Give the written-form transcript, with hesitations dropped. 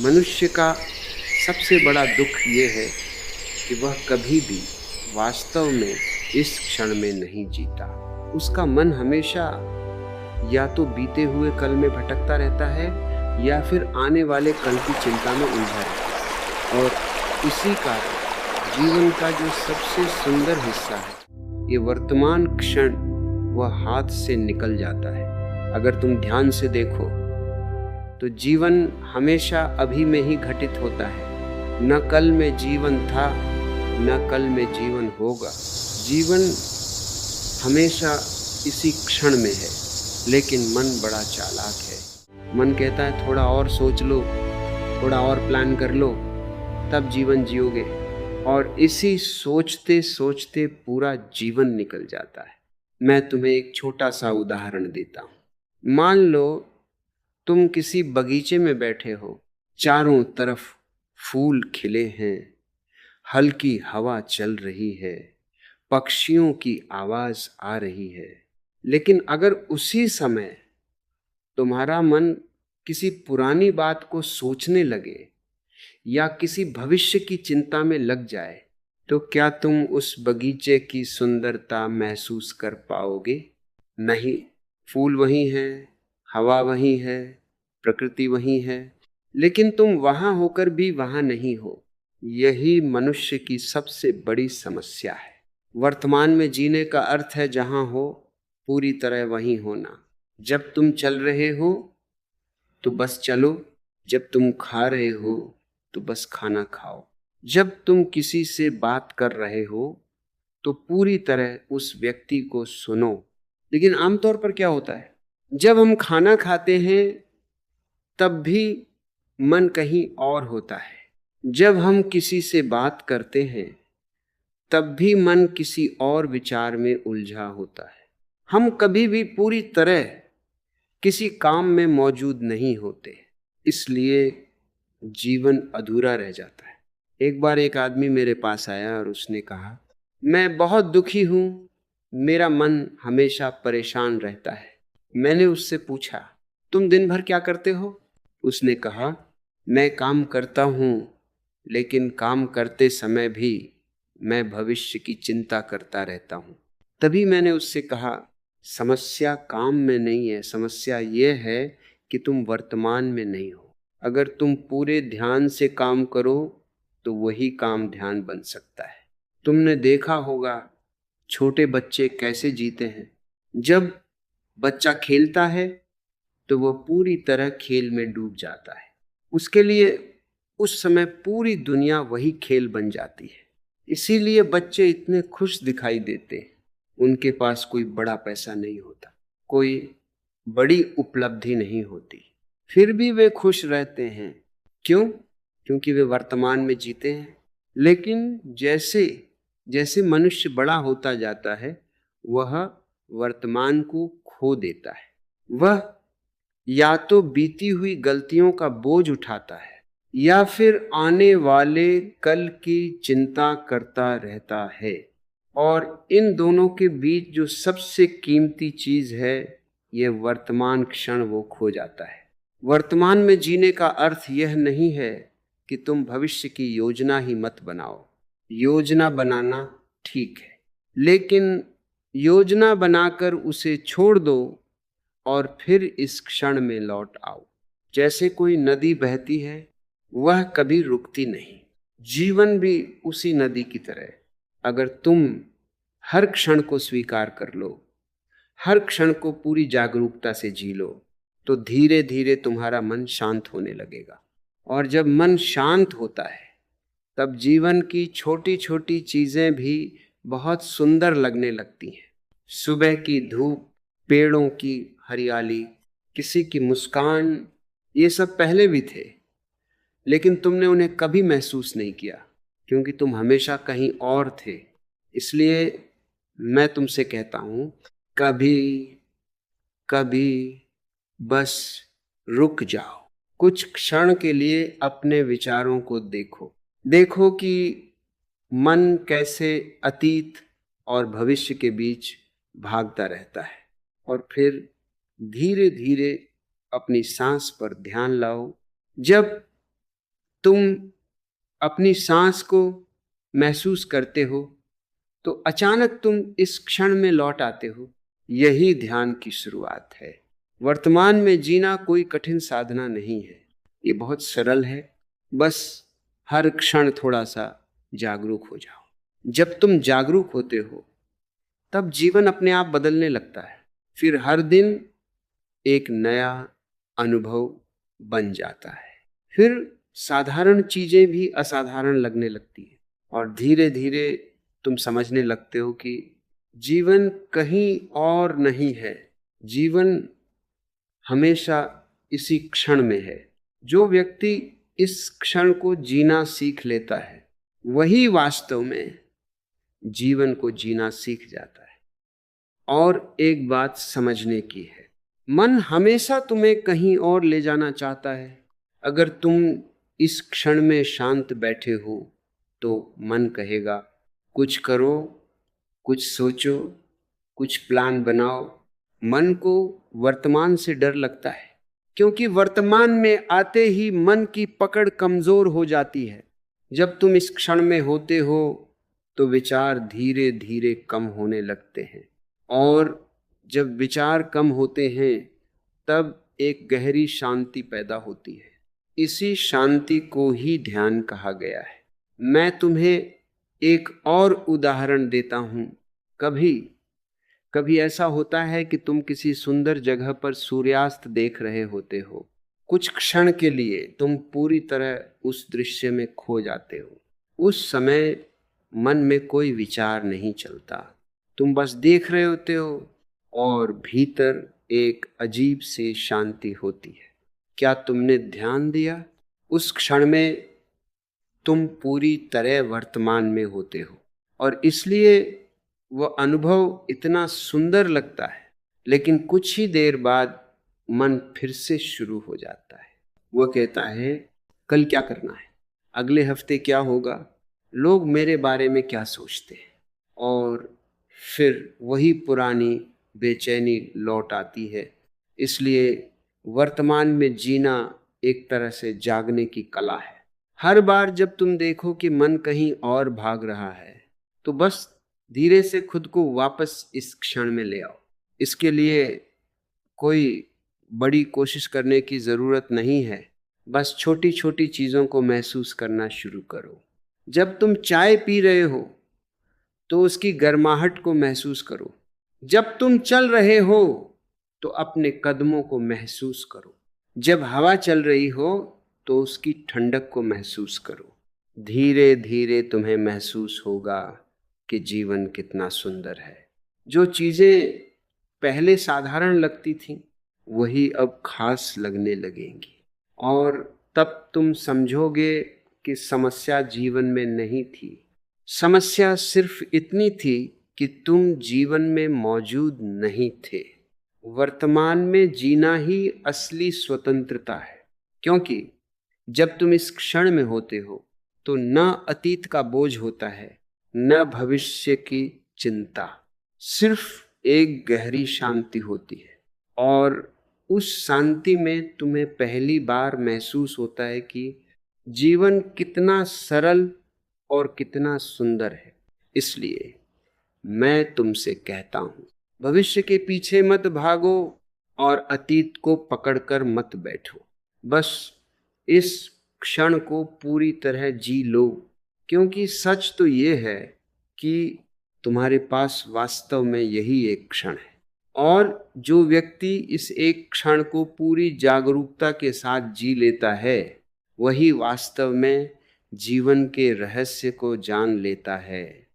मनुष्य का सबसे बड़ा दुख ये है कि वह कभी भी वास्तव में इस क्षण में नहीं जीता। उसका मन हमेशा या तो बीते हुए कल में भटकता रहता है या फिर आने वाले कल की चिंता में उलझा रहता है। और इसी कारण जीवन का जो सबसे सुंदर हिस्सा है, ये वर्तमान क्षण, वह हाथ से निकल जाता है। अगर तुम ध्यान से देखो तो जीवन हमेशा अभी में ही घटित होता है। न कल में जीवन था, न कल में जीवन होगा। जीवन हमेशा इसी क्षण में है। लेकिन मन बड़ा चालाक है। मन कहता है थोड़ा और सोच लो, थोड़ा और प्लान कर लो, तब जीवन जियोगे। और इसी सोचते सोचते पूरा जीवन निकल जाता है। मैं तुम्हें एक छोटा सा उदाहरण देता हूँ। मान लो तुम किसी बगीचे में बैठे हो, चारों तरफ फूल खिले हैं, हल्की हवा चल रही है, पक्षियों की आवाज आ रही है। लेकिन अगर उसी समय तुम्हारा मन किसी पुरानी बात को सोचने लगे या किसी भविष्य की चिंता में लग जाए, तो क्या तुम उस बगीचे की सुंदरता महसूस कर पाओगे? नहीं। फूल वही हैं, हवा वही है, प्रकृति वही है, लेकिन तुम वहां होकर भी वहां नहीं हो। यही मनुष्य की सबसे बड़ी समस्या है। वर्तमान में जीने का अर्थ है जहां हो पूरी तरह वहीं होना। जब तुम चल रहे हो तो बस चलो, जब तुम खा रहे हो तो बस खाना खाओ, जब तुम किसी से बात कर रहे हो तो पूरी तरह उस व्यक्ति को सुनो। लेकिन आमतौर पर क्या होता है, जब हम खाना खाते हैं तब भी मन कहीं और होता है। जब हम किसी से बात करते हैं तब भी मन किसी और विचार में उलझा होता है। हम कभी भी पूरी तरह किसी काम में मौजूद नहीं होते, इसलिए जीवन अधूरा रह जाता है। एक बार एक आदमी मेरे पास आया और उसने कहा, मैं बहुत दुखी हूं, मेरा मन हमेशा परेशान रहता है। मैंने उससे पूछा, तुम दिन भर क्या करते हो? उसने कहा, मैं काम करता हूं, लेकिन काम करते समय भी मैं भविष्य की चिंता करता रहता हूं। तभी मैंने उससे कहा, समस्या काम में नहीं है, समस्या ये है कि तुम वर्तमान में नहीं हो। अगर तुम पूरे ध्यान से काम करो तो वही काम ध्यान बन सकता है। तुमने देखा होगा छोटे बच्चे कैसे जीते हैं। जब बच्चा खेलता है तो वह पूरी तरह खेल में डूब जाता है। उसके लिए उस समय पूरी दुनिया वही खेल बन जाती है। इसीलिए बच्चे इतने खुश दिखाई देते हैं। उनके पास कोई बड़ा पैसा नहीं होता, कोई बड़ी उपलब्धि नहीं होती, फिर भी वे खुश रहते हैं। क्यों? क्योंकि वे वर्तमान में जीते हैं। लेकिन जैसे जैसे मनुष्य बड़ा होता जाता है, वह वर्तमान को खो देता है। वह या तो बीती हुई गलतियों का बोझ उठाता है या फिर आने वाले कल की चिंता करता रहता है। और इन दोनों के बीच जो सबसे कीमती चीज है, यह वर्तमान क्षण, वो खो जाता है। वर्तमान में जीने का अर्थ यह नहीं है कि तुम भविष्य की योजना ही मत बनाओ। योजना बनाना ठीक है, लेकिन योजना बनाकर उसे छोड़ दो और फिर इस क्षण में लौट आओ। जैसे कोई नदी बहती है, वह कभी रुकती नहीं। जीवन भी उसी नदी की तरह। अगर तुम हर क्षण को स्वीकार कर लो, हर क्षण को पूरी जागरूकता से जी लो, तो धीरे धीरे तुम्हारा मन शांत होने लगेगा। और जब मन शांत होता है, तब जीवन की छोटी छोटी चीजें भी बहुत सुंदर लगने लगती हैं। सुबह की धूप, पेड़ों की हरियाली, किसी की मुस्कान, ये सब पहले भी थे, लेकिन तुमने उन्हें कभी महसूस नहीं किया क्योंकि तुम हमेशा कहीं और थे। इसलिए मैं तुमसे कहता हूं, कभी कभी बस रुक जाओ। कुछ क्षण के लिए अपने विचारों को देखो। देखो कि मन कैसे अतीत और भविष्य के बीच भागता रहता है। और फिर धीरे धीरे अपनी सांस पर ध्यान लाओ। जब तुम अपनी सांस को महसूस करते हो तो अचानक तुम इस क्षण में लौट आते हो। यही ध्यान की शुरुआत है। वर्तमान में जीना कोई कठिन साधना नहीं है, ये बहुत सरल है। बस हर क्षण थोड़ा सा जागरूक हो जाओ। जब तुम जागरूक होते हो तब जीवन अपने आप बदलने लगता है। फिर हर दिन एक नया अनुभव बन जाता है। फिर साधारण चीजें भी असाधारण लगने लगती है और धीरे धीरे तुम समझने लगते हो कि जीवन कहीं और नहीं है, जीवन हमेशा इसी क्षण में है। जो व्यक्ति इस क्षण को जीना सीख लेता है वही वास्तव में जीवन को जीना सीख जाता है। और एक बात समझने की है, मन हमेशा तुम्हें कहीं और ले जाना चाहता है। अगर तुम इस क्षण में शांत बैठे हो तो मन कहेगा कुछ करो, कुछ सोचो, कुछ प्लान बनाओ। मन को वर्तमान से डर लगता है क्योंकि वर्तमान में आते ही मन की पकड़ कमजोर हो जाती है। जब तुम इस क्षण में होते हो तो विचार धीरे धीरे कम होने लगते हैं और जब विचार कम होते हैं तब एक गहरी शांति पैदा होती है। इसी शांति को ही ध्यान कहा गया है। मैं तुम्हें एक और उदाहरण देता हूं। कभी कभी ऐसा होता है कि तुम किसी सुंदर जगह पर सूर्यास्त देख रहे होते हो। कुछ क्षण के लिए तुम पूरी तरह उस दृश्य में खो जाते हो। उस समय मन में कोई विचार नहीं चलता, तुम बस देख रहे होते हो और भीतर एक अजीब सी शांति होती है। क्या तुमने ध्यान दिया? उस क्षण में तुम पूरी तरह वर्तमान में होते हो और इसलिए वह अनुभव इतना सुंदर लगता है। लेकिन कुछ ही देर बाद मन फिर से शुरू हो जाता है। वह कहता है कल क्या करना है, अगले हफ्ते क्या होगा, लोग मेरे बारे में क्या सोचते हैं, और फिर वही पुरानी बेचैनी लौट आती है। इसलिए वर्तमान में जीना एक तरह से जागने की कला है। हर बार जब तुम देखो कि मन कहीं और भाग रहा है तो बस धीरे से खुद को वापस इस क्षण में ले आओ। इसके लिए कोई बड़ी कोशिश करने की ज़रूरत नहीं है, बस छोटी छोटी चीज़ों को महसूस करना शुरू करो। जब तुम चाय पी रहे हो तो उसकी गर्माहट को महसूस करो। जब तुम चल रहे हो तो अपने कदमों को महसूस करो। जब हवा चल रही हो तो उसकी ठंडक को महसूस करो। धीरे धीरे तुम्हें महसूस होगा कि जीवन कितना सुंदर है। जो चीज़ें पहले साधारण लगती थीं वही अब खास लगने लगेंगी और तब तुम समझोगे कि समस्या जीवन में नहीं थी। समस्या सिर्फ इतनी थी कि तुम जीवन में मौजूद नहीं थे। वर्तमान में जीना ही असली स्वतंत्रता है, क्योंकि जब तुम इस क्षण में होते हो तो न अतीत का बोझ होता है न भविष्य की चिंता, सिर्फ एक गहरी शांति होती है। और उस शांति में तुम्हें पहली बार महसूस होता है कि जीवन कितना सरल और कितना सुंदर है। इसलिए मैं तुमसे कहता हूं, भविष्य के पीछे मत भागो और अतीत को पकड़कर मत बैठो। बस इस क्षण को पूरी तरह जी लो, क्योंकि सच तो ये है कि तुम्हारे पास वास्तव में यही एक क्षण है। और जो व्यक्ति इस एक क्षण को पूरी जागरूकता के साथ जी लेता है वही वास्तव में जीवन के रहस्य को जान लेता है।